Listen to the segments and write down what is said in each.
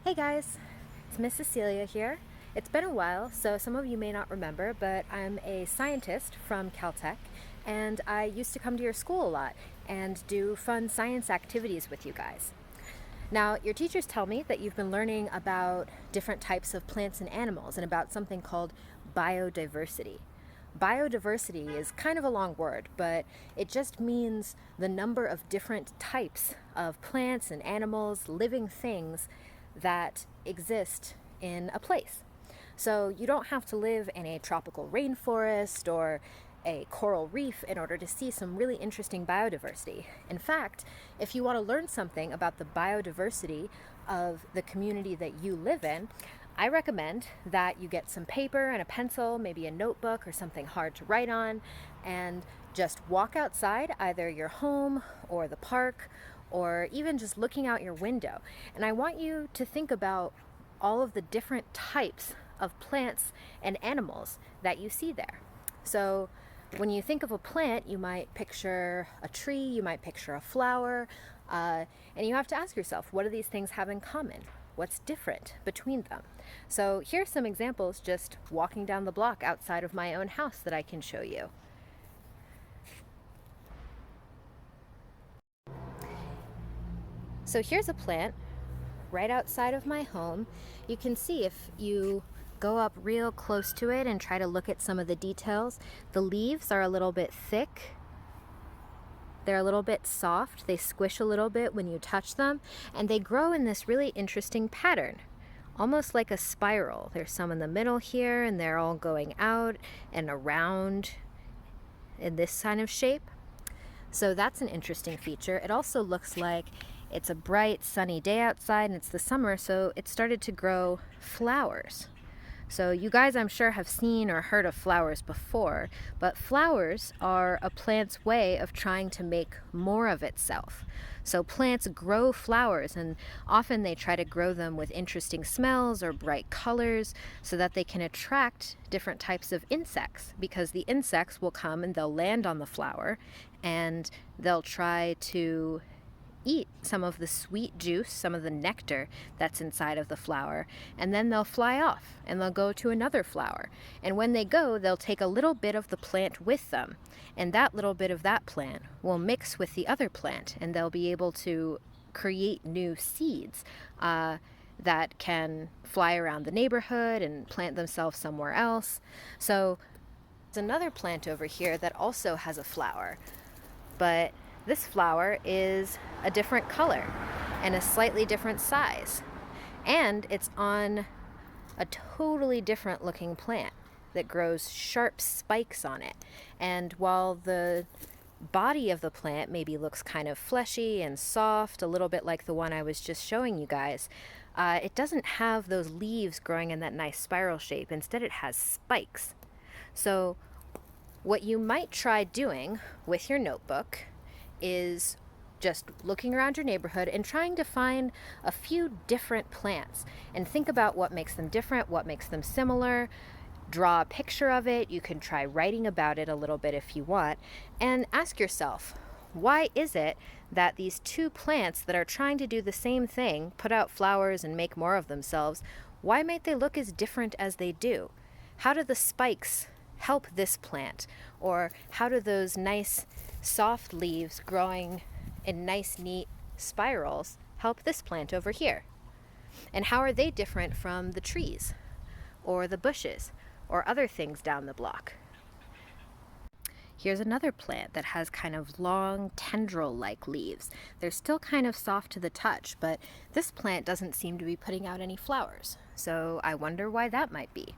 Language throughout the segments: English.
Hey guys, it's Miss Cecilia here. It's been a while, so some of you may not remember, but I'm a scientist from Caltech, and I used to come to your school a lot and do fun science activities with you guys. Now, your teachers tell me that you've been learning about different types of plants and animals and about something called biodiversity. Biodiversity is kind of a long word, but it just means the number of different types of plants and animals, living things that exist in a place. So you don't have to live in a tropical rainforest or a coral reef in order to see some really interesting biodiversity. In fact, if you want to learn something about the biodiversity of the community that you live in, I recommend that you get some paper and a pencil, maybe a notebook or something hard to write on, and just walk outside, either your home or the park, or even just looking out your window. And I want you to think about all of the different types of plants and animals that you see there. So when you think of a plant, you might picture a tree, you might picture a flower, and you have to ask yourself, what do these things have in common? What's different between them? So here's some examples just walking down the block outside of my own house that I can show you. So here's a plant right outside of my home. You can see if you go up real close to it and try to look at some of the details, the leaves are a little bit thick. They're a little bit soft. They squish a little bit when you touch them, and they grow in this really interesting pattern, almost like a spiral. There's some in the middle here, and they're all going out and around in this kind of shape. So that's an interesting feature. It also looks like it's a bright, sunny day outside, and it's the summer, so it started to grow flowers. So you guys, I'm sure, have seen or heard of flowers before, but flowers are a plant's way of trying to make more of itself. So plants grow flowers, and often they try to grow them with interesting smells or bright colors so that they can attract different types of insects, because the insects will come and they'll land on the flower and they'll try to eat some of the sweet juice, some of the nectar that's inside of the flower, and then they'll fly off and they'll go to another flower. And when they go, they'll take a little bit of the plant with them, and that little bit of that plant will mix with the other plant, and they'll be able to create new seeds that can fly around the neighborhood and plant themselves somewhere else. So there's another plant over here that also has a flower, but this flower is a different color and a slightly different size. And it's on a totally different looking plant that grows sharp spikes on it. And while the body of the plant maybe looks kind of fleshy and soft, a little bit like the one I was just showing you guys, it doesn't have those leaves growing in that nice spiral shape. Instead, it has spikes. So what you might try doing with your notebook is just looking around your neighborhood and trying to find a few different plants and think about what makes them different, what makes them similar. Draw a picture of it. You can try writing about it a little bit if you want, and ask yourself, why is it that these two plants that are trying to do the same thing, put out flowers and make more of themselves, why might they look as different as they do? How do the spikes help this plant? Or how do those nice soft leaves growing in nice neat spirals help this plant over here? And how are they different from the trees or the bushes or other things down the block? Here's another plant that has kind of long tendril-like leaves. They're still kind of soft to the touch, but this plant doesn't seem to be putting out any flowers. So I wonder why that might be.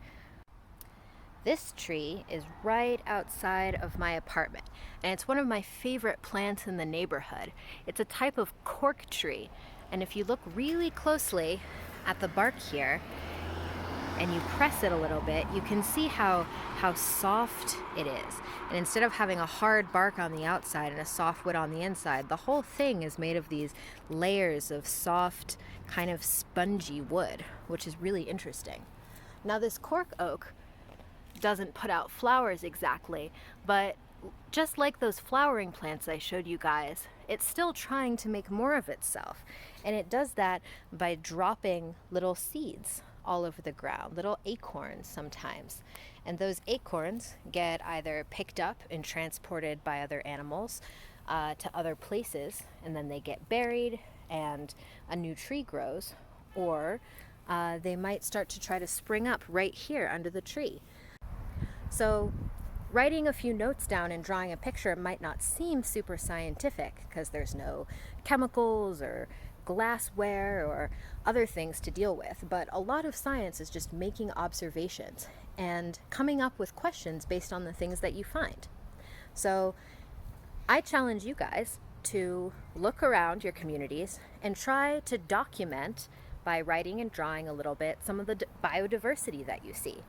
This tree is right outside of my apartment, and it's one of my favorite plants in the neighborhood. It's a type of cork tree, and if you look really closely at the bark here and you press it a little bit, you can see how soft it is. And instead of having a hard bark on the outside and a soft wood on the inside, the whole thing is made of these layers of soft, kind of spongy wood, which is really interesting. Now, this cork oak doesn't put out flowers exactly, but just like those flowering plants I showed you guys, it's still trying to make more of itself. And it does that by dropping little seeds all over the ground, little acorns sometimes. And those acorns get either picked up and transported by other animals to other places, and then they get buried and a new tree grows, or they might start to try to spring up right here under the tree. So writing a few notes down and drawing a picture might not seem super scientific because there's no chemicals or glassware or other things to deal with, but a lot of science is just making observations and coming up with questions based on the things that you find. So I challenge you guys to look around your communities and try to document by writing and drawing a little bit some of the biodiversity that you see.